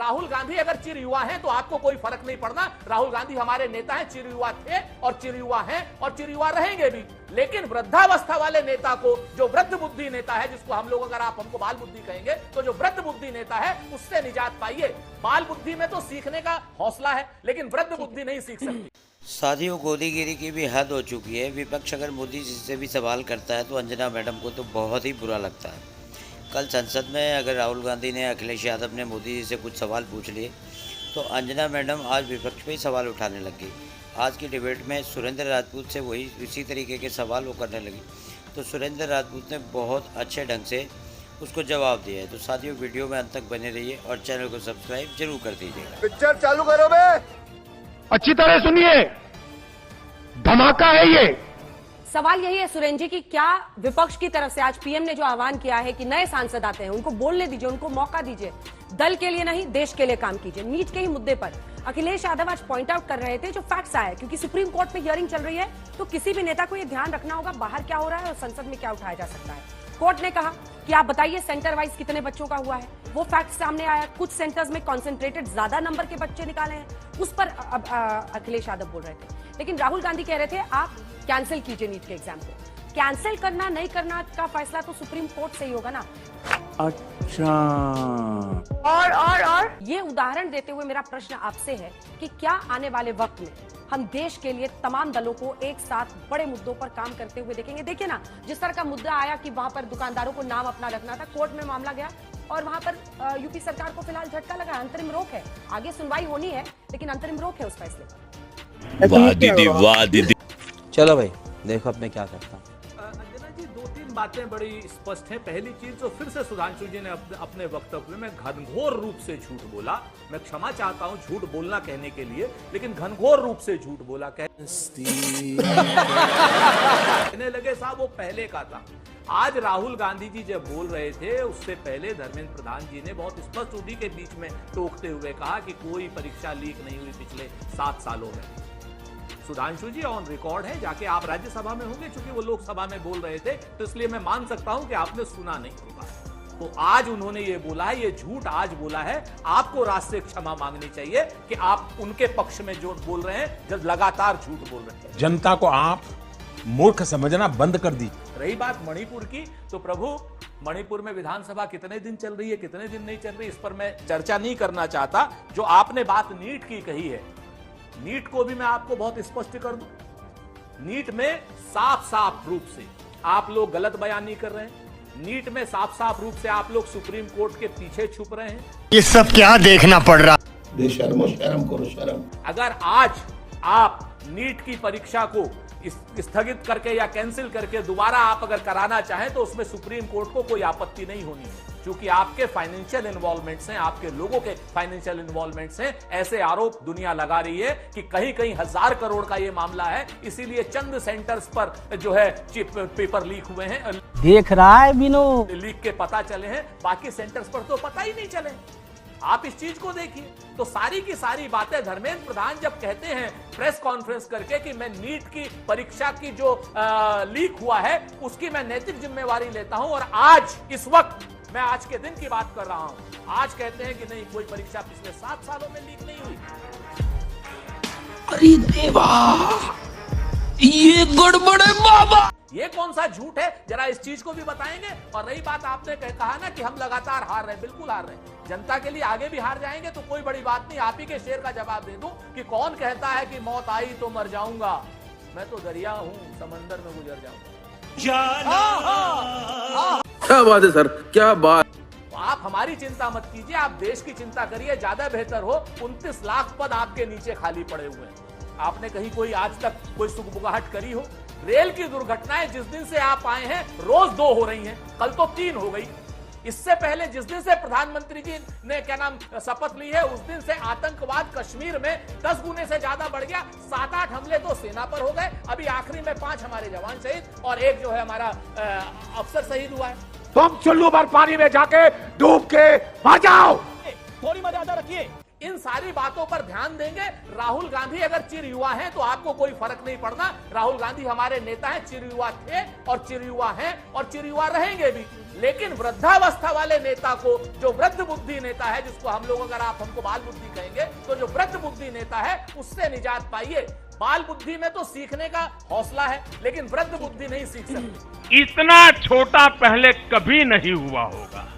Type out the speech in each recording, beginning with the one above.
राहुल गांधी अगर चिर युवा हैं तो आपको कोई फर्क नहीं पड़ना। राहुल गांधी हमारे नेता हैं, चिर युवा थे और चिर युवा हैं और चिर युवा रहेंगे भी। लेकिन वृद्धावस्था वाले नेता को, जो वृद्ध बुद्धि नेता है, जिसको हम लोग, अगर आप हमको बाल बुद्धि कहेंगे तो जो वृद्ध बुद्धि नेता है, उससे निजात पाइए। बाल बुद्धि में तो सीखने का हौसला है, लेकिन वृद्ध बुद्धि नहीं सीख सकती। साथियों, गोदीगिरी की भी हद हो चुकी है। विपक्ष अगर मोदी जी से भी सवाल करता है तो अंजना मैडम को तो बहुत ही बुरा लगता है। कल संसद में अगर राहुल गांधी ने, अखिलेश यादव ने मोदी जी से कुछ सवाल पूछ लिए तो अंजना मैडम आज विपक्ष पे ही सवाल उठाने लगी। आज की डिबेट में सुरेंद्र राजपूत से वही इसी तरीके के सवाल वो करने लगी, तो सुरेंद्र राजपूत ने बहुत अच्छे ढंग से उसको जवाब दिया है। तो साथियों, वीडियो में अंत तक बने रहिए और चैनल को सब्सक्राइब जरूर कर दीजिएगा। पिक्चर चालू करो बे, अच्छी तरह सुनिए, धमाका है ये। सवाल यही है सुरेंद्र जी की क्या विपक्ष की तरफ से आज पीएम ने जो आह्वान किया है कि नए सांसद आते हैं, उनको बोलने दीजिए, उनको मौका दीजिए, दल के लिए नहीं देश के लिए काम कीजिए। नीट के ही मुद्दे पर अखिलेश यादव आज पॉइंट आउट कर रहे थे जो फैक्ट्स आए, क्योंकि सुप्रीम कोर्ट में हियरिंग चल रही है तो किसी भी नेता को यह ध्यान रखना होगा बाहर क्या हो रहा है और संसद में क्या उठाया जा सकता है। कोर्ट ने कहा कि आप बताइए सेंटर वाइज कितने बच्चों का हुआ है, वो फैक्ट सामने आया। कुछ सेंटर्स में कॉन्सेंट्रेटेड ज्यादा नंबर के बच्चे निकाले हैं, उस पर अखिलेश यादव बोल रहे थे। लेकिन राहुल गांधी कह रहे थे आप कैंसिल कीजिए नीट के एग्जाम को। कैंसिल करना नहीं करना का फैसला तो सुप्रीम कोर्ट से ही होगा ना। अच्छा, और ये उदाहरण देते हुए मेरा प्रश्न आपसे है कि क्या आने वाले वक्त में हम देश के लिए तमाम दलों को एक साथ बड़े मुद्दों पर काम करते हुए देखेंगे। देखिए ना, जिस तरह का मुद्दा आया कि वहां पर दुकानदारों को नाम अपना रखना था, कोर्ट में मामला गया और वहां पर यूपी सरकार को फिलहाल झटका लगा, अंतरिम रोक है। आगे सुनवाई होनी है लेकिन अंतरिम रोक है उस फैसले पर। वाह दीदी, वाह दीदी। चलो भाई, देखो अब मैं क्या करता हूँ। अंजना जी, दो तीन बातें बड़ी स्पष्ट हैं। पहली चीज तो फिर से सुधांशु जी ने अपने वक्तव्य में घनघोर रूप से झूठ बोला। मैं क्षमा चाहता हूं झूठ बोलना कहने के लिए, लेकिन घनघोर रूप से झूठ बोला। कहने लगे साहब वो पहले का था। आज राहुल गांधी जी जब बोल रहे थे उससे पहले धर्मेंद्र प्रधान जी ने बहुत स्पष्ट उन्हीं के बीच में टोकते हुए कहा कि कोई परीक्षा लीक नहीं हुई पिछले 7 सालों में। सुधांशु जी ऑन रिकॉर्ड है, जाके आप राज्यसभा में होंगे, क्योंकि वो लोकसभा में बोल रहे थे तो इसलिए मैं मान सकता हूं कि आपने सुना नहीं होगा। तो आज उन्होंने ये बोला है, ये झूठ आज बोला है। आपको राष्ट्र से क्षमा मांगनी चाहिए कि आप उनके पक्ष में जो बोल रहे हैं, जब लगातार झूठ बोल रहे हैं। जनता को आप मूर्ख समझना बंद कर दी। रही बात मणिपुर की, तो प्रभु मणिपुर में विधानसभा कितने दिन चल रही है, कितने दिन नहीं चल रही, इस पर मैं चर्चा नहीं करना चाहता। जो आपने बात नीट की कही है, नीट को भी मैं आपको बहुत स्पष्ट कर दूं। नीट में साफ साफ रूप से आप लोग गलत बयानी कर रहे हैं। नीट में साफ साफ रूप से आप लोग सुप्रीम कोर्ट के पीछे छुप रहे हैं। ये सब क्या देखना पड़ रहा। बेशर्मो, शर्म करो शर्म। अगर आज आप नीट की परीक्षा को स्थगित करके या कैंसिल करके दोबारा आप अगर कराना चाहें तो उसमें सुप्रीम कोर्ट को कोई आपत्ति नहीं होनी है, क्योंकि आपके फाइनेंशियल इन्वॉल्वमेंट्स हैं, आपके लोगों के फाइनेंशियल इन्वॉल्वमेंट्स हैं। ऐसे आरोप दुनिया लगा रही है कि कहीं कहीं 1000 करोड़ का ये मामला है, इसीलिए चंद सेंटर्स पर जो है पेपर लीक हुए हैं, देख रहा है बिनो, लीक के पता चले हैं, बाकी सेंटर्स पर तो पता ही नहीं चले। आप इस चीज को देखिए। तो सारी की सारी बातें धर्मेंद्र प्रधान जब कहते हैं प्रेस कॉन्फ्रेंस करके कि मैं नीट की परीक्षा की जो लीक हुआ है उसकी मैं नैतिक जिम्मेवारी लेता हूं, और आज इस वक्त मैं आज के दिन की बात कर रहा हूं, आज कहते हैं कि नहीं कोई परीक्षा पिछले 7 सालों में लीक नहीं हुई। अरे देवा, ये गड़बड़ है बाबा। ये कौन सा झूठ है, जरा इस चीज को भी बताएंगे। और रही बात आपने कहा ना कि हम लगातार हार रहे हैं, बिल्कुल हार रहे हैं। जनता के लिए आगे भी हार जाएंगे तो कोई बड़ी बात नहीं। आप ही के शेर का जवाब दे दूं कि कौन कहता है कि मौत आई तो मर जाऊंगा, मैं तो दरिया हूं, समंदर में गुजर जाऊंगा। क्या बात है सर, क्या बात। तो आप हमारी चिंता मत कीजिए, आप देश की चिंता करिए, ज्यादा बेहतर हो। 29 लाख पद आपके नीचे खाली पड़े हुए हैं। आपने कहीं कोई आज तक कोई सुगबुगाहट करी हो? रेल की दुर्घटनाएं जिस दिन से आप आए हैं रोज 2 हो रही हैं, कल तो 3 हो गई। इससे पहले जिस दिन से प्रधानमंत्री जी ने शपथ ली है उस दिन से आतंकवाद कश्मीर में 10 गुने से ज्यादा बढ़ गया। 7-8 हमले तो सेना पर हो गए, अभी आखिरी में 5 हमारे जवान शहीद और एक जो है हमारा अफसर शहीद हुआ है। तुम चुल्लू भर पानी में जाके डूब के मर जाओ। थोड़ी मर्यादा रखिए। इन सारी बातों पर ध्यान देंगे। राहुल गांधी अगर चिर युवा हैं तो आपको कोई फर्क नहीं पड़ता। राहुल गांधी हमारे नेता हैं, चिर युवा थे और चिर युवा हैं और चिर युवा रहेंगे भी। लेकिन वृद्धावस्था वाले नेता को, जो वृद्ध बुद्धि नेता है, जिसको हम लोग, अगर आप हमको बाल बुद्धि कहेंगे, तो जो वृद्ध बुद्धि नेता है उससे निजात पाइए। बाल बुद्धि में तो सीखने का हौसला है, लेकिन वृद्ध बुद्धि नहीं सीख सकती। इतना छोटा पहले कभी नहीं हुआ होगा।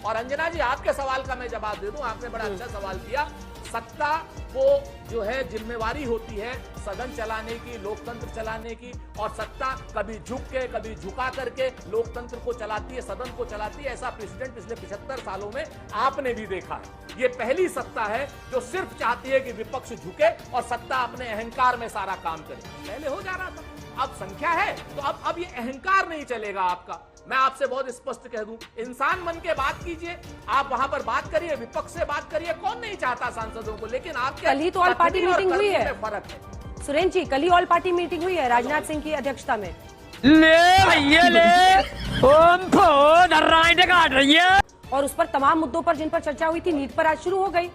और अंजना जी, आपके सवाल का मैं जवाब दे दूं। आपने बड़ा अच्छा सवाल किया। सत्ता को जो है जिम्मेवारी होती है सदन चलाने की, लोकतंत्र चलाने की, और सत्ता कभी झुक के कभी झुका करके लोकतंत्र को चलाती है, सदन को चलाती है। ऐसा प्रेसिडेंट पिछले 75 सालों में आपने भी देखा है। ये पहली सत्ता है जो सिर्फ चाहती है कि विपक्ष झुके और सत्ता अपने अहंकार में सारा काम करे। पहले हो जा रहा था, अब संख्या है तो अब ये अहंकार नहीं चलेगा आपका। मैं आपसे बहुत स्पष्ट कह दूं, इंसान मन के बात कीजिए, आप वहां पर बात करिए, विपक्ष से बात करिए। कौन नहीं चाहता सांसदों को, लेकिन आपके कल ही तो ऑल पार्टी कथनी और मीटिंग हुई करनी है। में फर्क है। सुरेंद्र जी, कल ही ऑल पार्टी मीटिंग हुई है राजनाथ सिंह की अध्यक्षता में। ले भैया ले, ओम फो दर्राइटे काट रही है। और उस पर तमाम मुद्दों पर जिन पर चर्चा हुई थी, नीट पर आज शुरू हो गई।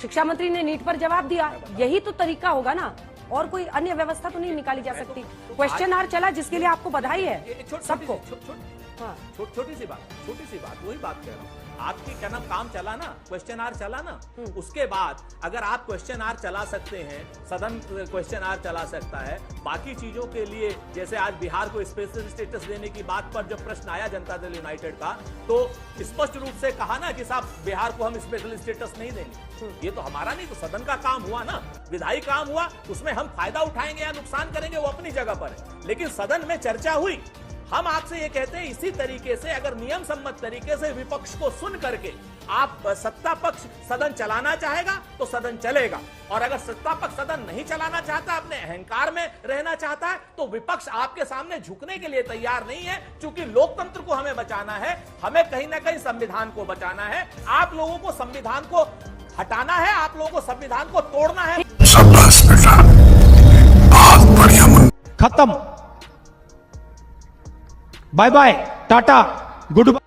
शिक्षा मंत्री ने नीट पर जवाब दिया। यही तो तरीका होगा ना, और कोई अन्य व्यवस्था तो नहीं निकाली जा सकती। क्वेश्चन आवर चला, जिसके लिए आपको बधाई है सबको। छोटी सी बात, वही बात कह रहा हूँ। आपकी क्या नाम काम चला ना, क्वेश्चन आवर चला ना, उसके बाद अगर आप क्वेश्चन आवर चला सकते हैं, सदन क्वेश्चन आवर चला सकता है, बाकी चीजों के लिए, जैसे आज बिहार को स्पेशल स्टेटस देने की बात पर जब प्रश्न आया जनता दल यूनाइटेड का, तो स्पष्ट रूप से कहा ना कि साहब बिहार को हम स्पेशल स्टेटस नहीं देंगे। ये तो हमारा नहीं, तो सदन का काम हुआ ना, विधायी काम हुआ, उसमें हम फायदा उठाएंगे या नुकसान करेंगे वो अपनी जगह पर है, लेकिन सदन में चर्चा हुई। हम आपसे ये कहते हैं, इसी तरीके से अगर नियम सम्मत तरीके से विपक्ष को सुन करके आप सत्ता पक्ष सदन चलाना चाहेगा तो सदन चलेगा, और अगर सत्ता पक्ष सदन नहीं चलाना चाहता, अपने अहंकार में रहना चाहता है, तो विपक्ष आपके सामने झुकने के लिए तैयार नहीं है। क्योंकि लोकतंत्र को हमें बचाना है, हमें कहीं ना कहीं संविधान को बचाना है। आप लोगों को संविधान को हटाना है, आप लोगों को संविधान को तोड़ना है। शाबाश बेटा, बहुत बढ़िया। खत्म, बाय बाय, टाटा, गुड बाय।